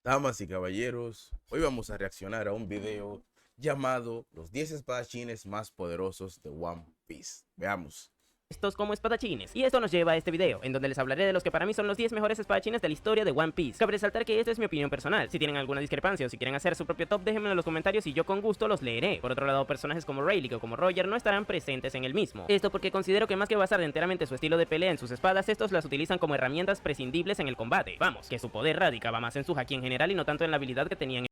Damas y caballeros, hoy vamos a reaccionar a un video llamado Los 10 espadachines más poderosos de One Piece. Veamos. Estos como espadachines. Y esto nos lleva a este video, en donde les hablaré de los que para mí son los 10 mejores espadachines de la historia de One Piece. Cabe resaltar que esta es mi opinión personal. Si tienen alguna discrepancia o si quieren hacer su propio top, déjenmelo en los comentarios y yo con gusto los leeré. Por otro lado, personajes como Rayleigh o como Roger no estarán presentes en el mismo. Esto porque considero que más que basar enteramente su estilo de pelea en sus espadas, estos las utilizan como herramientas prescindibles en el combate. Vamos, que su poder radicaba más en su haki en general y no tanto en la habilidad que tenían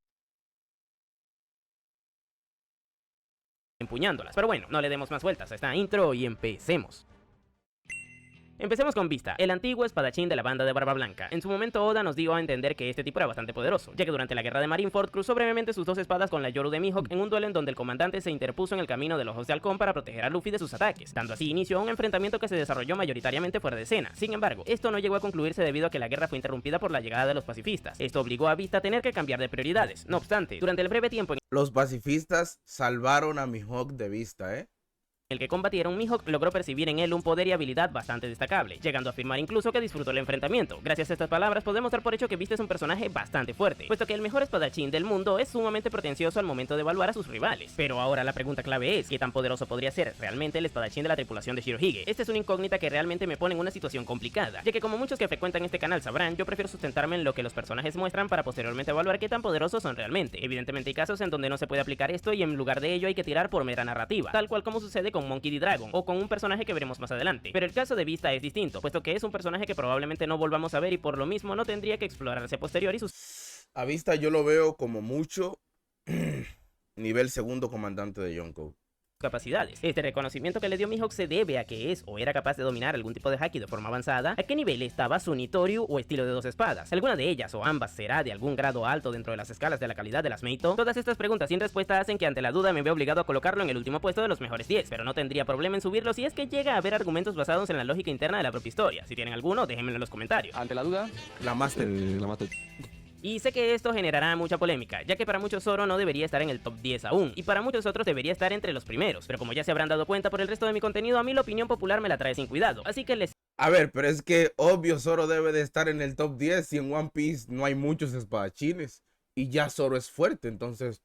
empuñándolas. Pero bueno, no le demos más vueltas a esta intro y empecemos. Empecemos con Vista, el antiguo espadachín de la banda de Barba Blanca. En su momento Oda nos dio a entender que este tipo era bastante poderoso, ya que durante la guerra de Marineford cruzó brevemente sus dos espadas con la Yoru de Mihawk en un duelo en donde el comandante se interpuso en el camino de los Ojos de Halcón para proteger a Luffy de sus ataques, dando así inicio a un enfrentamiento que se desarrolló mayoritariamente fuera de escena. Sin embargo, esto no llegó a concluirse debido a que la guerra fue interrumpida por la llegada de los pacifistas. Esto obligó a Vista a tener que cambiar de prioridades. No obstante, durante el breve tiempo en Los pacifistas salvaron a Mihawk de Vista, el que combatieron, Mihawk logró percibir en él un poder y habilidad bastante destacable, llegando a afirmar incluso que disfrutó el enfrentamiento. Gracias a estas palabras podemos dar por hecho que Vista es un personaje bastante fuerte, puesto que el mejor espadachín del mundo es sumamente pretencioso al momento de evaluar a sus rivales. Pero ahora la pregunta clave es, ¿qué tan poderoso podría ser realmente el espadachín de la tripulación de Shirohige? Esta es una incógnita que realmente me pone en una situación complicada, ya que como muchos que frecuentan este canal sabrán, yo prefiero sustentarme en lo que los personajes muestran para posteriormente evaluar qué tan poderosos son realmente. Evidentemente hay casos en donde no se puede aplicar esto y en lugar de ello hay que tirar por mera narrativa, tal cual como sucede con Monkey D. Dragon o con un personaje que veremos más adelante. Pero el caso de Vista es distinto, puesto que es un personaje que probablemente no volvamos a ver y por lo mismo no tendría que explorarse a posteriori sus A Vista yo lo veo como mucho nivel segundo comandante de Yonko. capacidades. Este reconocimiento que le dio Mihawk se debe a que es o era capaz de dominar algún tipo de haki de forma avanzada, a qué nivel estaba su Nitoryu o estilo de dos espadas, alguna de ellas o ambas será de algún grado alto dentro de las escalas de la calidad de las Meito. Todas estas preguntas sin respuesta hacen que ante la duda me vea obligado a colocarlo en el último puesto de los mejores 10, pero no tendría problema en subirlo si es que llega a haber argumentos basados en la lógica interna de la propia historia. Si tienen alguno, déjenmelo en los comentarios. Ante la duda, La Master. la mato. Y sé que esto generará mucha polémica, ya que para muchos Zoro no debería estar en el top 10 aún, y para muchos otros debería estar entre los primeros, pero como ya se habrán dado cuenta por el resto de mi contenido, a mí la opinión popular me la trae sin cuidado, así que les A ver, pero es que obvio Zoro debe de estar en el top 10 y en One Piece no hay muchos espadachines y ya Zoro es fuerte, entonces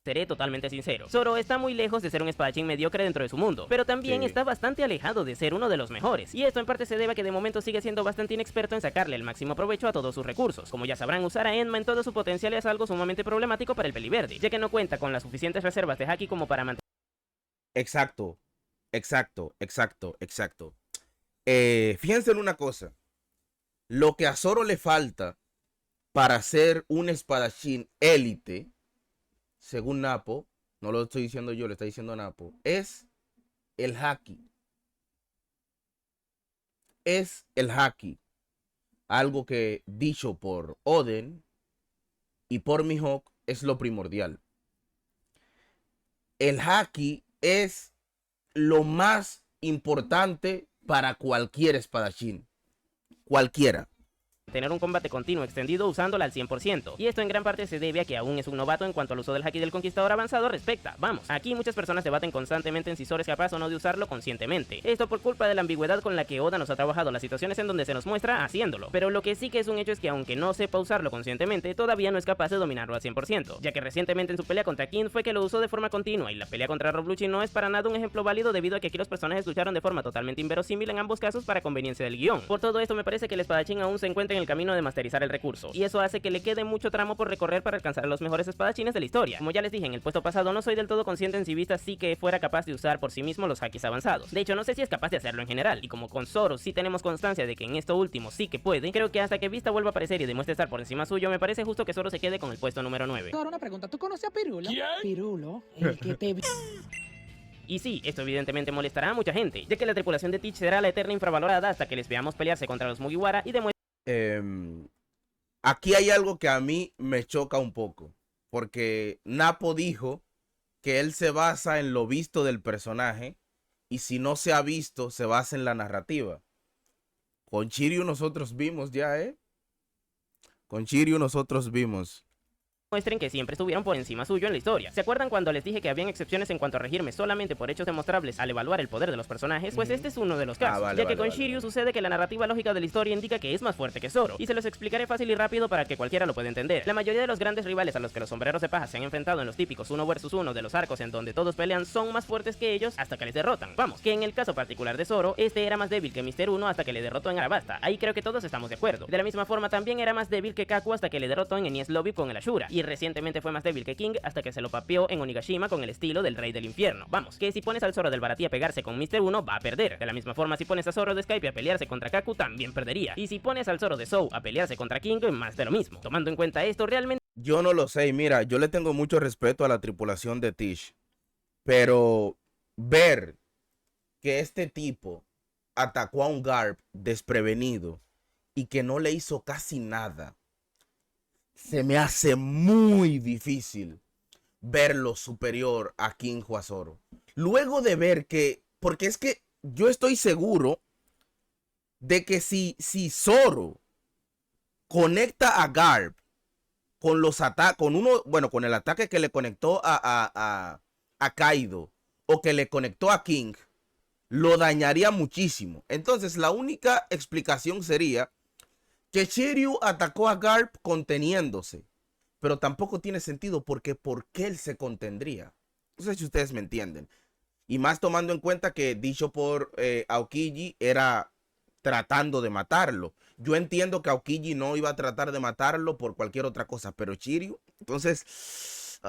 seré totalmente sincero. Zoro está muy lejos de ser un espadachín mediocre dentro de su mundo, pero también Sí. está bastante alejado de ser uno de los mejores, y esto en parte se debe a que de momento sigue siendo bastante inexperto en sacarle el máximo provecho a todos sus recursos. Como ya sabrán, usar a Enma en todo su potencial es algo sumamente problemático para el peliverde, ya que no cuenta con las suficientes reservas de haki como para mantener exacto, exacto. Fíjense en una cosa, lo que a Zoro le falta para ser un espadachín élite, según Napo, no lo estoy diciendo yo, lo está diciendo Napo, es el haki. Es el haki. Algo que dicho por Oden y por Mihawk es lo primordial. El haki es lo más importante para cualquier espadachín. Cualquiera. tener un combate continuo extendido usándola al 100%, y esto en gran parte se debe a que aún es un novato en cuanto al uso del haki del conquistador avanzado respecta. Vamos, aquí muchas personas debaten constantemente en si Zoro es capaz o no de usarlo conscientemente, esto por culpa de la ambigüedad con la que Oda nos ha trabajado las situaciones en donde se nos muestra haciéndolo, pero lo que sí que es un hecho es que aunque no sepa usarlo conscientemente, todavía no es capaz de dominarlo al 100%, ya que recientemente en su pelea contra King fue que lo usó de forma continua, y la pelea contra Rob Lucci no es para nada un ejemplo válido debido a que aquí los personajes lucharon de forma totalmente inverosímil en ambos casos para conveniencia del guión. Por todo esto me parece que el espadachín aún se encuentra en el camino de masterizar el recurso, y eso hace que le quede mucho tramo por recorrer para alcanzar a los mejores espadachines de la historia. Como ya les dije en el puesto pasado, no soy del todo consciente en si Vista sí que fuera capaz de usar por sí mismo los hakis avanzados. De hecho, no sé si es capaz de hacerlo en general, y como con Zoro sí tenemos constancia de que en esto último sí que puede, creo que hasta que Vista vuelva a aparecer y demuestre estar por encima suyo, me parece justo que Zoro se quede con el puesto número 9. Ahora una pregunta, ¿tú conoces a Pirulo? ¿Quién? Pirulo, el que te... Y sí, esto evidentemente molestará a mucha gente, ya que la tripulación de Teach será la eterna infravalorada hasta que les veamos pelearse contra los Mugiwara y demuestre Aquí hay algo que a mí me choca un poco, porque Napo dijo que él se basa en lo visto del personaje y si no se ha visto, se basa en la narrativa. Con Shiryu nosotros vimos ya, Con Shiryu nosotros vimos. muestren que siempre estuvieron por encima suyo en la historia. ¿Se acuerdan cuando les dije que habían excepciones en cuanto a regirme solamente por hechos demostrables al evaluar el poder de los personajes? Pues este es uno de los casos, ya que con Shiryu sucede que la narrativa lógica de la historia indica que es más fuerte que Zoro, y se los explicaré fácil y rápido para que cualquiera lo pueda entender. La mayoría de los grandes rivales a los que los sombreros de paja se han enfrentado en los típicos 1 vs 1 de los arcos en donde todos pelean son más fuertes que ellos hasta que les derrotan. Vamos, que en el caso particular de Zoro, este era más débil que Mr. 1 hasta que le derrotó en Arabasta. Ahí creo que todos estamos de acuerdo. De la misma forma también era más débil que Kaku hasta que le derrotó en Enies Lobby con el Ashura, y recientemente fue más débil que King hasta que se lo papeó en Onigashima con el estilo del Rey del Infierno. Vamos, que si pones al Zoro del Baratie a pegarse con Mr. 1 va a perder. De la misma forma si pones a Zoro de Skype a pelearse contra Kaku también perdería. Y si pones al Zoro de Zou a pelearse contra King, más de lo mismo. Tomando en cuenta esto, realmente Yo no lo sé, mira, yo le tengo mucho respeto a la tripulación de Tish, pero ver que este tipo atacó a un Garp desprevenido y que no le hizo casi nada, se me hace muy difícil verlo superior a King o a Zoro. Luego de ver que, porque es que yo estoy seguro de que si Zoro conecta a Garp con los ataques, con el ataque que le conectó a Kaido o que le conectó a King, lo dañaría muchísimo. Entonces la única explicación sería que Shiryu atacó a Garp conteniéndose, pero tampoco tiene sentido porque ¿por qué él se contendría? No sé si ustedes me entienden. Y más tomando en cuenta que dicho por Aokiji era tratando de matarlo. Yo entiendo que Aokiji no iba a tratar de matarlo por cualquier otra cosa, pero Shiryu, entonces...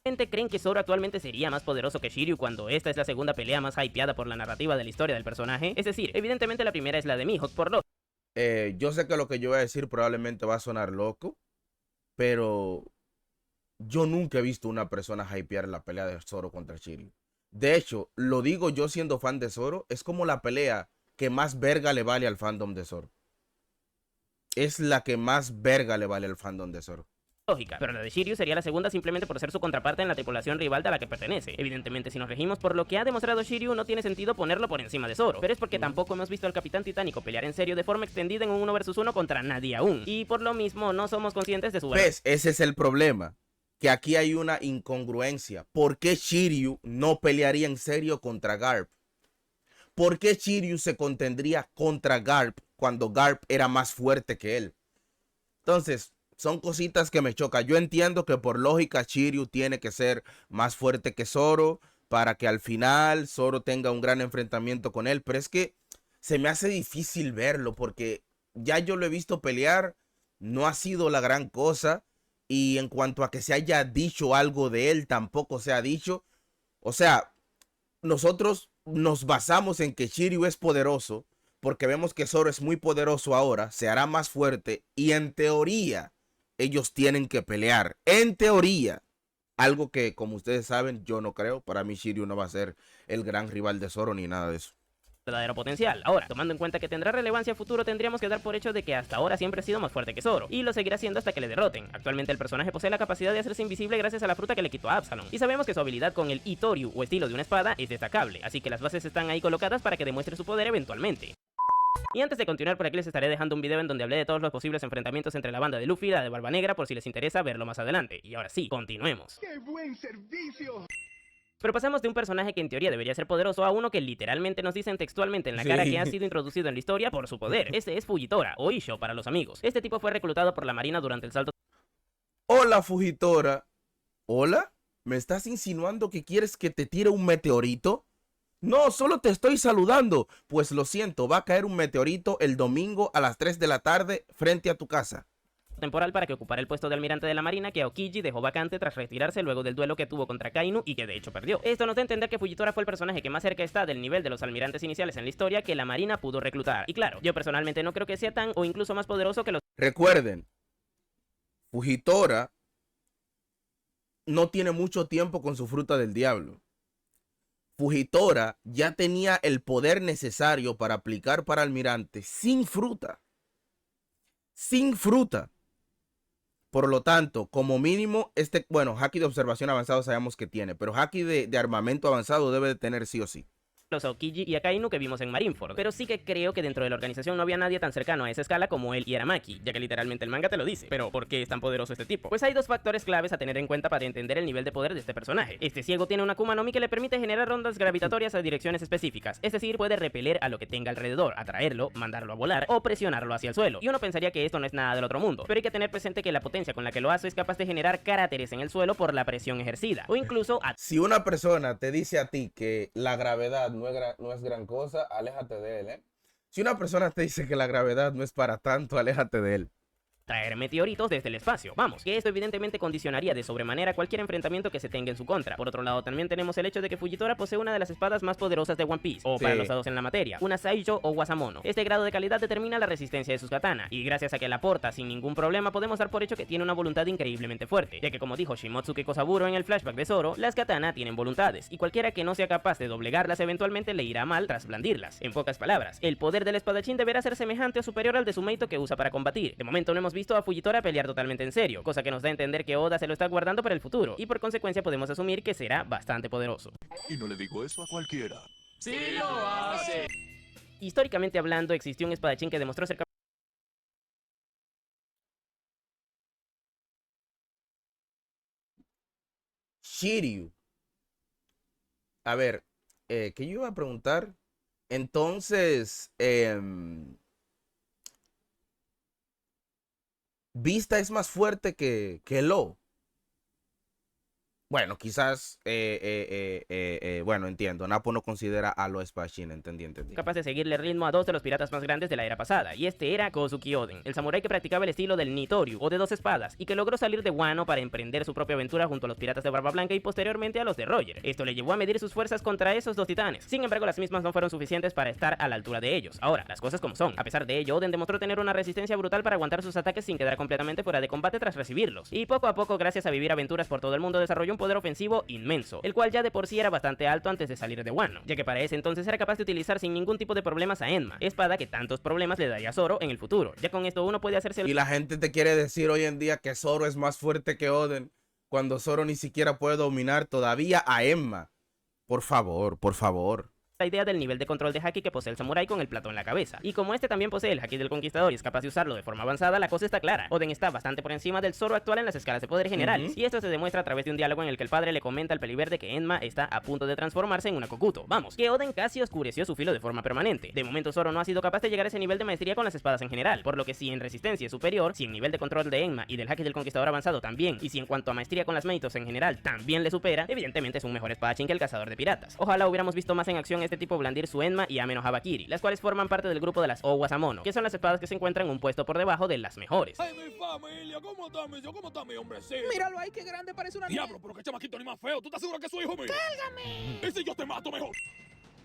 creen que Zoro actualmente sería más poderoso que Shiryu cuando esta es la segunda pelea más hypeada por la narrativa de la historia del personaje. Es decir, evidentemente la primera es la de Mihawk por lo... yo sé que lo que yo voy a decir probablemente va a sonar loco, pero yo nunca he visto una persona hypear la pelea de Zoro contra Shiryu. De hecho, lo digo yo siendo fan de Zoro, es como la pelea que más verga le vale al fandom de Zoro. Es la que más verga le vale al fandom de Zoro. Lógica, pero la de Shiryu sería la segunda simplemente por ser su contraparte en la tripulación rival de la que pertenece. Evidentemente, si nos regimos por lo que ha demostrado Shiryu, no tiene sentido ponerlo por encima de Zoro, pero es porque tampoco hemos visto al Capitán Titánico pelear en serio de forma extendida en un 1 vs 1 contra nadie aún, y por lo mismo no somos conscientes de su... ¿Ves? Ese es el problema, que aquí hay una incongruencia. ¿Por qué Shiryu no pelearía en serio contra Garp? ¿Por qué Shiryu se contendría contra Garp cuando Garp era más fuerte que él? Entonces, son cositas que me chocan. Yo entiendo que por lógica Shiryu tiene que ser más fuerte que Zoro para que al final Zoro tenga un gran enfrentamiento con él. Pero es que se me hace difícil verlo porque ya yo lo he visto pelear. No ha sido la gran cosa. Y en cuanto a que se haya dicho algo de él, tampoco se ha dicho. O sea, nosotros nos basamos en que Shiryu es poderoso porque vemos que Zoro es muy poderoso ahora, se hará más fuerte y en teoría ellos tienen que pelear. En teoría. Algo que, como ustedes saben, yo no creo. Para mí Shiryu no va a ser el gran rival de Zoro ni nada de eso. Verdadero potencial. Ahora, tomando en cuenta que tendrá relevancia futuro, tendríamos que dar por hecho de que hasta ahora siempre ha sido más fuerte que Zoro, y lo seguirá siendo hasta que le derroten. Actualmente el personaje posee la capacidad de hacerse invisible gracias a la fruta que le quitó a Absalom, y sabemos que su habilidad con el Itoryu o estilo de una espada es destacable, así que las bases están ahí colocadas para que demuestre su poder eventualmente. Y antes de continuar, por aquí les estaré dejando un video en donde hablé de todos los posibles enfrentamientos entre la banda de Luffy y la de Barba Negra por si les interesa verlo más adelante. Y ahora sí, continuemos. ¡Qué buen servicio! Pero pasamos de un personaje que en teoría debería ser poderoso a uno que literalmente nos dicen textualmente en la cara que ha sido introducido en la historia por su poder. Este es Fujitora, o Isho para los amigos. Este tipo fue reclutado por la marina durante el salto... Hola, Fujitora. ¿Hola? ¿Me estás insinuando que quieres que te tire un meteorito? No, solo te estoy saludando. Pues lo siento, va a caer un meteorito el domingo a las 3 de la tarde frente a tu casa. Temporal para que ocupara el puesto de almirante de la marina que Aokiji dejó vacante tras retirarse luego del duelo que tuvo contra Kainu y que de hecho perdió. Esto nos da a entender que Fujitora fue el personaje que más cerca está del nivel de los almirantes iniciales en la historia que la marina pudo reclutar. Y claro, yo personalmente no creo que sea tan o incluso más poderoso que los... Recuerden, Fujitora no tiene mucho tiempo con su fruta del diablo. Fujitora ya tenía el poder necesario para aplicar para almirante sin fruta. Sin fruta. Por lo tanto, como mínimo, haki de observación avanzado sabemos que tiene, pero haki de armamento avanzado debe de tener sí o sí. los Aokiji y Akainu que vimos en Marineford, pero sí que creo que dentro de la organización no había nadie tan cercano a esa escala como él y Aramaki, ya que literalmente el manga te lo dice. Pero ¿por qué es tan poderoso este tipo? Pues hay dos factores claves a tener en cuenta para entender el nivel de poder de este personaje. Este ciego tiene una Akuma no Mi que le permite generar ondas gravitatorias a direcciones específicas, es decir, puede repeler a lo que tenga alrededor, atraerlo, mandarlo a volar o presionarlo hacia el suelo. Y uno pensaría que esto no es nada del otro mundo, pero hay que tener presente que la potencia con la que lo hace es capaz de generar cráteres en el suelo por la presión ejercida, o incluso Si una persona te dice a ti que la gravedad no es gran cosa, aléjate de él, ¿eh? Si una persona te dice que la gravedad no es para tanto, aléjate de él. traer meteoritos desde el espacio. Vamos, que esto evidentemente condicionaría de sobremanera cualquier enfrentamiento que se tenga en su contra. Por otro lado, también tenemos el hecho de que Fujitora posee una de las espadas más poderosas de One Piece, o para los dados en la materia, una Saijo o Wasamono. Este grado de calidad determina la resistencia de sus katana, y gracias a que la porta sin ningún problema, podemos dar por hecho que tiene una voluntad increíblemente fuerte, ya que como dijo Shimotsuke Kosaburo en el flashback de Zoro, las katana tienen voluntades, y cualquiera que no sea capaz de doblegarlas eventualmente le irá mal tras blandirlas. En pocas palabras, el poder del espadachín deberá ser semejante o superior al de su Meito que usa para combatir. De momento no hemos visto a Fujitora pelear totalmente en serio, cosa que nos da a entender que Oda se lo está guardando para el futuro, y por consecuencia podemos asumir que será bastante poderoso. Y no le digo eso a cualquiera. ¡Sí lo hace! Históricamente hablando, existió un espadachín que demostró ser capaz Shiryu. A ver, ¿qué yo iba a preguntar? Entonces, Vista es más fuerte que Lo. Bueno, quizás, bueno, entiendo. Napo no considera a Lo espadachín, entendí. capaz de seguirle ritmo a dos de los piratas más grandes de la era pasada, y este era Kozuki Oden, el samurái que practicaba el estilo del Nitoryu, o de dos espadas, y que logró salir de Wano para emprender su propia aventura junto a los piratas de Barba Blanca y posteriormente a los de Roger. Esto le llevó a medir sus fuerzas contra esos dos titanes, sin embargo las mismas no fueron suficientes para estar a la altura de ellos. Ahora, las cosas como son, a pesar de ello, Oden demostró tener una resistencia brutal para aguantar sus ataques sin quedar completamente fuera de combate tras recibirlos, y poco a poco, gracias a vivir aventuras por todo el mundo, desarrolló un poder ofensivo inmenso, el cual ya de por sí era bastante alto antes de salir de Wano, ya que para ese entonces era capaz de utilizar sin ningún tipo de problemas a Enma, espada que tantos problemas le daría a Zoro en el futuro. Ya con esto uno puede hacerse... Y la gente te quiere decir hoy en día que Zoro es más fuerte que Oden, cuando Zoro ni siquiera puede dominar todavía a Enma. Por favor, por favor. la idea del nivel de control de haki que posee el samurái con el plato en la cabeza. Y como este también posee el haki del conquistador y es capaz de usarlo de forma avanzada, la cosa está clara. Oden está bastante por encima del Zoro actual en las escalas de poder generales, y esto se demuestra a través de un diálogo en el que el padre le comenta al peliverde que Enma está a punto de transformarse en una Kokuto. Vamos, que Oden casi oscureció su filo de forma permanente. De momento Zoro no ha sido capaz de llegar a ese nivel de maestría con las espadas en general, por lo que si en resistencia es superior, si en nivel de control de Enma y del haki del conquistador avanzado también, y si en cuanto a maestría con las Meitos en general también le supera, evidentemente es un mejor espadachín que el cazador de piratas. Ojalá hubiéramos visto más en acción este tipo blandir su Enma y Ame no Habakiri, las cuales forman parte del grupo de las Owasamono, que son las espadas que se encuentran un puesto por debajo de las mejores. ¡Ay, mi familia! ¿Cómo está mi hijo? ¿Cómo está mi hombrecito? Míralo ahí, qué grande parece una niña. Diablo, pero qué chamaquito ni más feo. ¿Tú estás seguro que es su hijo mío? ¡Cálgame! ¿Y si yo te mato mejor?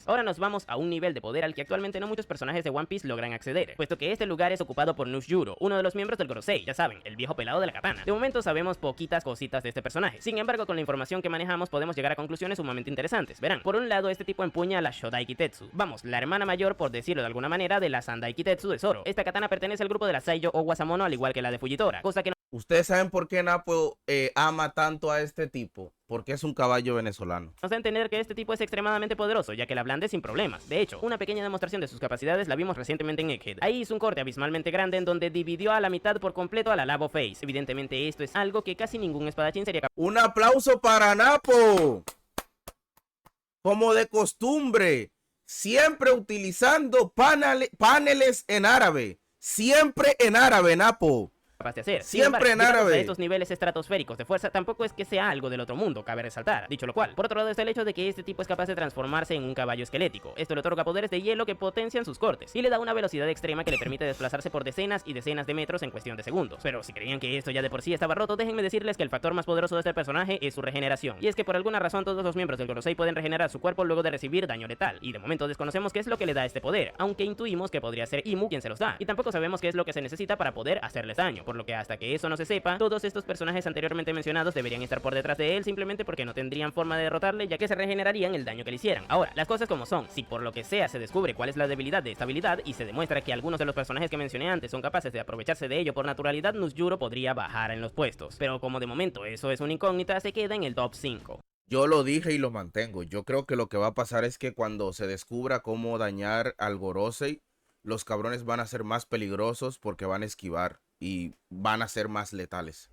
Ahora nos vamos a un nivel de poder al que actualmente no muchos personajes de One Piece logran acceder, puesto que este lugar es ocupado por Nusjuro, uno de los miembros del Gorosei, ya saben, el viejo pelado de la katana. De momento sabemos poquitas cositas de este personaje, sin embargo con la información que manejamos podemos llegar a conclusiones sumamente interesantes. Verán, por un lado este tipo empuña la Shodai Kitetsu, vamos, la hermana mayor por decirlo de alguna manera de la Sandai Kitetsu de Zoro. Esta katana pertenece al grupo de la Saijo o Wasamono al igual que la de Fujitora, cosa que no... ¿Ustedes saben por qué Napo ama tanto a este tipo? Porque es un caballo venezolano. nos da a entender que este tipo es extremadamente poderoso, ya que la blande sin problemas. De hecho, una pequeña demostración de sus capacidades la vimos recientemente en Egghead. Ahí hizo un corte abismalmente grande en donde dividió a la mitad por completo a la Labo Face. Evidentemente esto es algo que casi ningún espadachín sería capaz. ¡Un aplauso para Napo! Como de costumbre, siempre utilizando paneles en árabe. Siempre en árabe, Napo. De hacer. Siempre en árabe. A estos niveles estratosféricos de fuerza tampoco es que sea algo del otro mundo, cabe resaltar. Dicho lo cual, por otro lado está el hecho de que este tipo es capaz de transformarse en un caballo esquelético. Esto le otorga poderes de hielo que potencian sus cortes y le da una velocidad extrema que le permite desplazarse por decenas y decenas de metros en cuestión de segundos. Pero si creían que esto ya de por sí estaba roto, déjenme decirles que el factor más poderoso de este personaje es su regeneración. Y es que por alguna razón todos los miembros del Gorosei pueden regenerar su cuerpo luego de recibir daño letal. Y de momento desconocemos qué es lo que le da este poder, aunque intuimos que podría ser Imu quien se los da. Y tampoco sabemos qué es lo que se necesita para poder hacerles daño, por lo que hasta que eso no se sepa, todos estos personajes anteriormente mencionados deberían estar por detrás de él simplemente porque no tendrían forma de derrotarle, ya que se regenerarían el daño que le hicieran. Ahora, las cosas como son, si por lo que sea se descubre cuál es la debilidad de esta habilidad y se demuestra que algunos de los personajes que mencioné antes son capaces de aprovecharse de ello por naturalidad, Nusjuro podría bajar en los puestos. Pero como de momento eso es una incógnita, se queda en el top 5. Yo lo dije y lo mantengo. Yo creo que lo que va a pasar es que cuando se descubra cómo dañar al Gorosei, los cabrones van a ser más peligrosos porque van a esquivar y van a ser más letales.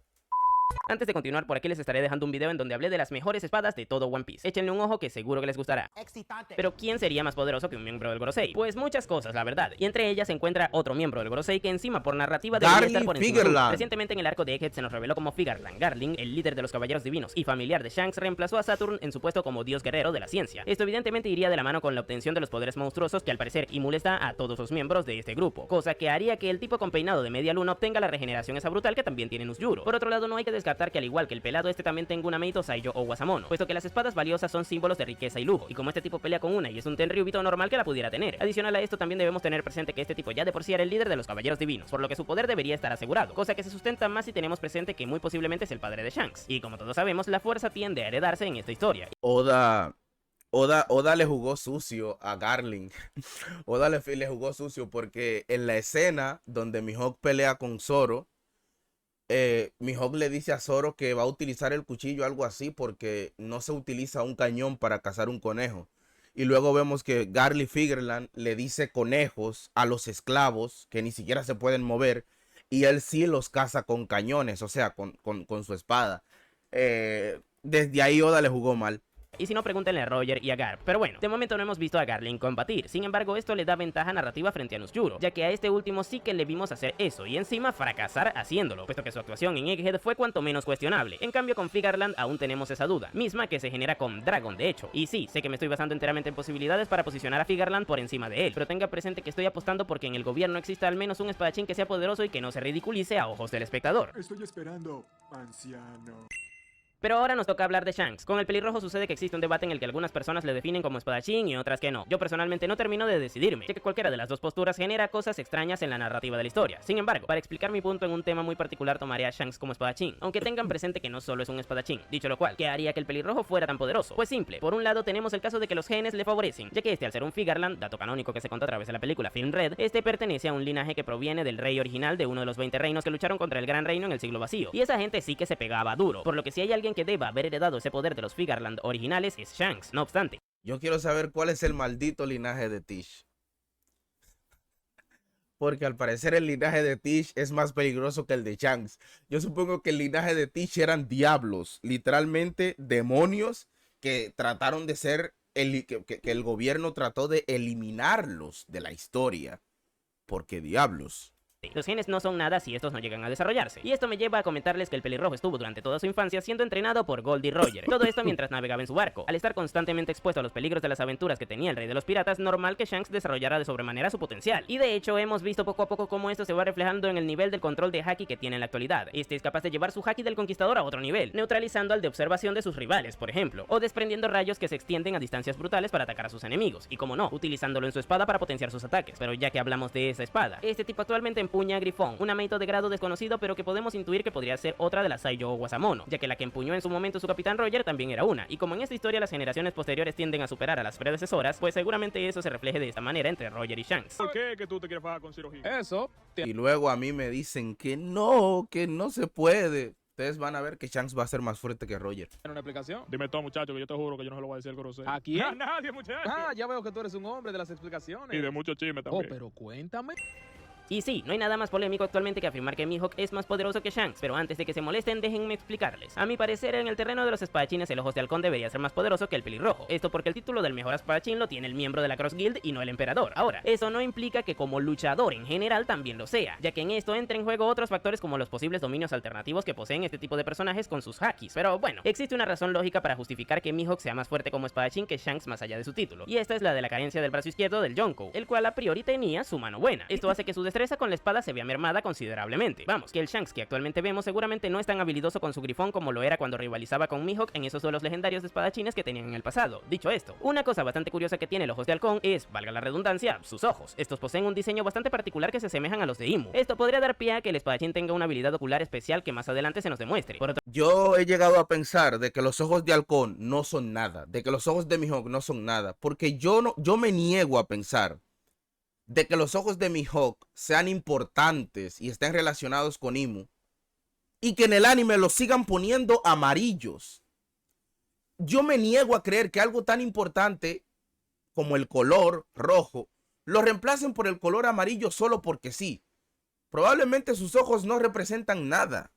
Antes de continuar, por aquí les estaré dejando un video en donde hablé de las mejores espadas de todo One Piece. Échenle un ojo que seguro que les gustará. Pero ¿quién sería más poderoso que un miembro del Gorosei? Pues muchas cosas, la verdad. Y entre ellas se encuentra otro miembro del Gorosei que encima por narrativa debería estar por encima. Garling. Recientemente en el arco de Egghead se nos reveló como Figarland. Garling, el líder de los caballeros divinos y familiar de Shanks, reemplazó a Saturn en su puesto como dios guerrero de la ciencia. Esto evidentemente iría de la mano con la obtención de los poderes monstruosos que al parecer Imu les da a todos los miembros de este grupo, cosa que haría que el tipo con peinado de media luna obtenga la regeneración esa brutal que también tiene Uzumaki. Por otro lado, no hay que descartar que al igual que el pelado este también tenga un amiguito Saiyo o Wasamono, puesto que las espadas valiosas son símbolos de riqueza y lujo, y como este tipo pelea con una y es un Tenryubito normal que la pudiera tener. Adicional a esto también debemos tener presente que este tipo ya de por sí era el líder de los caballeros divinos, por lo que su poder debería estar asegurado, cosa que se sustenta más si tenemos presente que muy posiblemente es el padre de Shanks, y como todos sabemos la fuerza tiende a heredarse en esta historia. Oda le jugó sucio a Garling. Oda le jugó sucio porque en la escena donde Mihawk pelea con Zoro, Mihawk le dice a Zoro que va a utilizar el cuchillo, algo así, porque no se utiliza un cañón para cazar un conejo. Y luego vemos que Garly Figerland le dice conejos a los esclavos que ni siquiera se pueden mover, y él sí los caza con cañones, o sea, con su espada. Desde ahí Oda le jugó mal. Y si no, pregúntenle a Roger y a Garp. Pero bueno, de momento no hemos visto a Garling combatir. Sin embargo, esto le da ventaja narrativa frente a Nuzjuro, ya que a este último sí que le vimos hacer eso y encima fracasar haciéndolo, puesto que su actuación en Egghead fue cuanto menos cuestionable. En cambio, con Figarland aún tenemos esa duda, misma que se genera con Dragon, de hecho. Y sí, sé que me estoy basando enteramente en posibilidades para posicionar a Figarland por encima de él, pero tenga presente que estoy apostando porque en el gobierno exista al menos un espadachín que sea poderoso y que no se ridiculice a ojos del espectador. Estoy esperando, anciano. Pero ahora nos toca hablar de Shanks. Con el pelirrojo sucede que existe un debate en el que algunas personas le definen como espadachín y otras que no. Yo personalmente no termino de decidirme, ya que cualquiera de las dos posturas genera cosas extrañas en la narrativa de la historia. Sin embargo, para explicar mi punto en un tema muy particular tomaré a Shanks como espadachín, aunque tengan presente que no solo es un espadachín. Dicho lo cual, ¿qué haría que el pelirrojo fuera tan poderoso? Pues simple, por un lado tenemos el caso de que los genes le favorecen, ya que este al ser un Figarland, dato canónico que se cuenta a través de la película Film Red, este pertenece a un linaje que proviene del rey original de uno de los 20 reinos que lucharon contra el Gran Reino en el siglo vacío, y esa gente sí que se pegaba duro, por lo que si hay alguien que deba haber heredado ese poder de los Figarland originales es Shanks. No obstante, Yo quiero saber cuál es el maldito linaje de Tish. Porque al parecer el linaje de Tish es más peligroso que el de Shanks. Yo supongo que el linaje de Tish eran diablos, literalmente demonios que trataron de ser, que el gobierno trató de eliminarlos de la historia. Porque diablos. los genes no son nada si estos no llegan a desarrollarse. Y esto me lleva a comentarles que el pelirrojo estuvo durante toda su infancia siendo entrenado por Goldie Roger. Todo esto mientras navegaba en su barco. Al estar constantemente expuesto a los peligros de las aventuras que tenía el rey de los piratas, normal que Shanks desarrollara de sobremanera su potencial. Y de hecho hemos visto poco a poco cómo esto se va reflejando en el nivel del control de haki que tiene en la actualidad. Este es capaz de llevar su haki del conquistador a otro nivel, neutralizando al de observación de sus rivales, por ejemplo, o desprendiendo rayos que se extienden a distancias brutales para atacar a sus enemigos, y como no, utilizándolo en su espada para potenciar sus ataques. Pero ya que hablamos de esa espada, este tipo actualmente empuña a Grifón, una Meito de grado desconocido pero que podemos intuir que podría ser otra de las Saiyo o Wasamono, ya que la que empuñó en su momento su capitán Roger también era una, y como en esta historia las generaciones posteriores tienden a superar a las predecesoras, pues seguramente eso se refleje de esta manera entre Roger y Shanks. ¿Por qué que tú te quieres fajar con cirugía? Eso. Y luego a mí me dicen que no se puede. Ustedes van a ver que Shanks va a ser más fuerte que Roger. ¿Tiene una explicación? Dime todo, muchacho, que yo te juro que yo no se lo voy a decir al grosero. ¿A quién? A nadie, muchacho. Ah, ya veo que tú eres un hombre de las explicaciones. Y de mucho chisme Oh, también. pero cuéntame. Y sí, no hay nada más polémico actualmente que afirmar que Mihawk es más poderoso que Shanks, pero antes de que se molesten, déjenme explicarles. A mi parecer, en el terreno de los espadachines, el Ojos de Halcón debería ser más poderoso que el pelirrojo. Esto porque el título del mejor espadachín lo tiene el miembro de la Cross Guild y no el emperador. Ahora, eso no implica que como luchador en general también lo sea, ya que en esto entra en juego otros factores como los posibles dominios alternativos que poseen este tipo de personajes con sus hakis. Pero bueno, existe una razón lógica para justificar que Mihawk sea más fuerte como espadachín que Shanks más allá de su título, y esta es la de la carencia del brazo izquierdo del Yonkou, el cual a priori tenía su mano buena. Esto hace que su destreza con la espada se vea mermada considerablemente. Vamos, que el Shanks que actualmente vemos seguramente no es tan habilidoso con su grifón como lo era cuando rivalizaba con Mihawk en esos duelos legendarios de espadachines que tenían en el pasado. Dicho esto, una cosa bastante curiosa que tiene el Ojos de Halcón es, valga la redundancia, sus ojos. Estos poseen un diseño bastante particular que se asemejan a los de Imu. Esto podría dar pie a que el espadachín tenga una habilidad ocular especial que más adelante se nos demuestre. Por otro Yo he llegado a pensar de que los ojos de Halcón no son nada, de que los ojos de Mihawk no son nada, porque yo me niego a pensar de que los ojos de Mihawk sean importantes y estén relacionados con Imu, y que en el anime los sigan poniendo amarillos. yo me niego a creer que algo tan importante como el color rojo lo reemplacen por el color amarillo solo porque sí. Probablemente sus ojos no representan nada.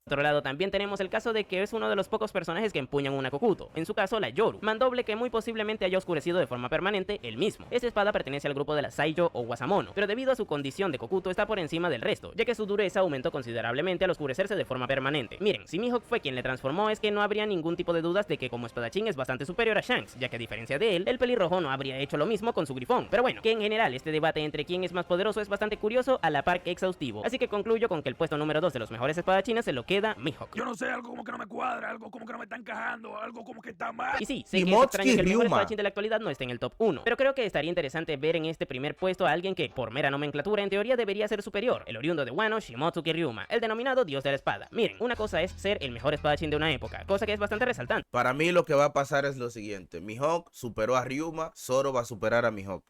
Por otro lado, también tenemos el caso de que es uno de los pocos personajes que empuñan una Kokuto, en su caso la Yoru, mandoble que muy posiblemente haya oscurecido de forma permanente él mismo. Esta espada pertenece al grupo de la Saijo o Wasamono, pero debido a su condición de Kokuto está por encima del resto, ya que su dureza aumentó considerablemente al oscurecerse de forma permanente. Miren, si Mihawk fue quien le transformó, es que no habría ningún tipo de dudas de que como espadachín es bastante superior a Shanks, ya que a diferencia de él, el pelirrojo no habría hecho lo mismo con su grifón. Pero bueno, que en general este debate entre quién es más poderoso es bastante curioso a la par que exhaustivo, así que concluyo con que el puesto número 2 de los mejores espadachines se lo queda Mihawk. Yo no sé, algo como que no me cuadra, algo como que no me está encajando, algo como que está mal. Y sí, sé Y que es extraño que el mejor Ryuma. espadachín de la actualidad no esté en el top 1, pero creo que estaría interesante ver en este primer puesto a alguien que, por mera nomenclatura, en teoría debería ser superior, el oriundo de Wano, Shimotsuki Ryuma, el denominado dios de la espada. Miren, una cosa es ser el mejor espadachín de una época, cosa que es bastante resaltante. Para mí lo que va a pasar es lo siguiente. Mihawk superó a Ryuma, Zoro va a superar a Mihawk.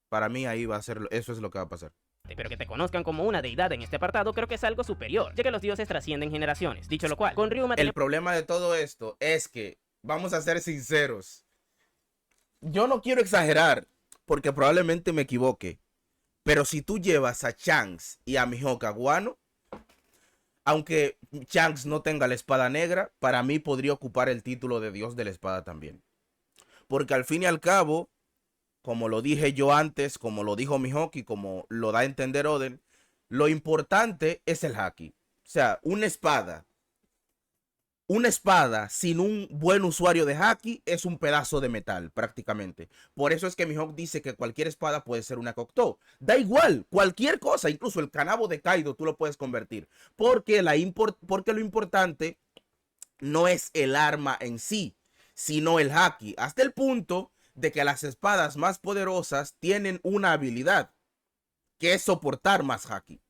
Para mí ahí va a ser, eso es lo que va a pasar. Pero que te conozcan como una deidad en este apartado creo que es algo superior, ya que los dioses trascienden generaciones. Dicho lo cual, con Ryuma El problema de todo esto es que, vamos a ser sinceros, yo no quiero exagerar, porque probablemente me equivoque, pero si tú llevas a Shanks y a Mihawk a Wano, aunque Shanks no tenga la espada negra, para mí podría ocupar el título de dios de la espada también. Porque al fin y al cabo, como lo dije yo antes, como lo dijo Mihawk y como lo da a entender Oden, lo importante es el haki. O sea, una espada sin un buen usuario de haki es un pedazo de metal prácticamente. Por eso es que Mihawk dice que cualquier espada puede ser una Kokuto. Da igual, cualquier cosa, incluso el kanabo de Kaido tú lo puedes convertir. Porque lo importante no es el arma en sí, sino el haki. Hasta el punto de que las espadas más poderosas tienen una habilidad, que es soportar más haki.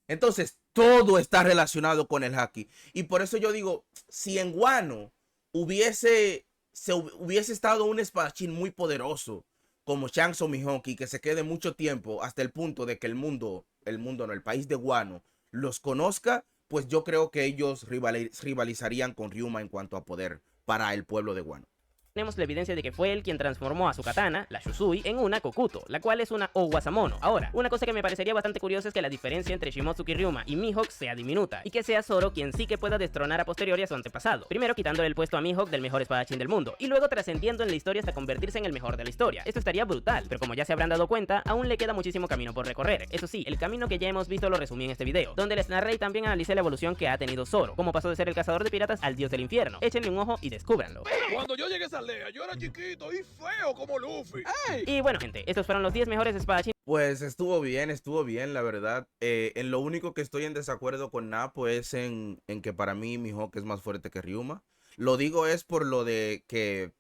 Entonces, todo está relacionado con el haki. Y por eso yo digo, si en Wano hubiese estado un espadachín muy poderoso, como Shanks o Mihawk, y que se quede mucho tiempo hasta el punto de que el país de Wano los conozca, pues yo creo que ellos rivalizarían con Ryuma en cuanto a poder para el pueblo de Wano. tenemos la evidencia de que fue él quien transformó a su katana, la Shusui, en una Kokuto, la cual es una Owasamono. Ahora, una cosa que me parecería bastante curiosa es que la diferencia entre Shimotsuki Ryuma y Mihawk sea diminuta, y que sea Zoro quien sí que pueda destronar a posteriori a su antepasado. Primero quitándole el puesto a Mihawk del mejor espadachín del mundo, y luego trascendiendo en la historia hasta convertirse en el mejor de la historia. Esto estaría brutal, pero como ya se habrán dado cuenta, aún le queda muchísimo camino por recorrer. Eso sí, el camino que ya hemos visto lo resumí en este video, donde les narré y también analicé la evolución que ha tenido Zoro, cómo pasó de ser el cazador de piratas al dios del infierno. Échenle un ojo y descúbranlo. Cuando yo llegué a esa aldea, yo era chiquito y feo como Luffy. Y bueno, gente, estos fueron los 10 mejores espadachines. Pues estuvo bien, la verdad. En lo único que estoy en desacuerdo con Napo es en que para mí Mihawk es más fuerte que Ryuma. Lo digo es por lo de que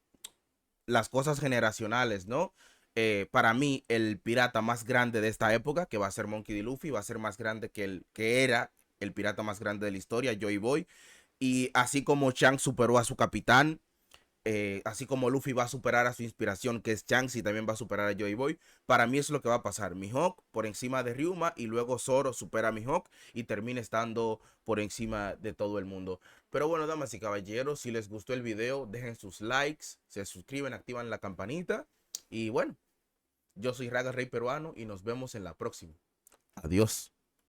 las cosas generacionales, ¿no? Para mí el pirata más grande de esta época, que va a ser Monkey D. Luffy, va a ser más grande que el que era el pirata más grande de la historia, Joy Boy. Y así como Shanks superó a su capitán, así como Luffy va a superar a su inspiración, que es Shanks, y también va a superar a Joy Boy, para mí eso es lo que va a pasar. Mihawk por encima de Ryuma, y luego Zoro supera a Mihawk y termina estando por encima de todo el mundo. Pero bueno, damas y caballeros, si les gustó el video, dejen sus likes, se suscriben, activan la campanita. Y bueno, yo soy Raga Rey Peruano y nos vemos en la próxima. Adiós.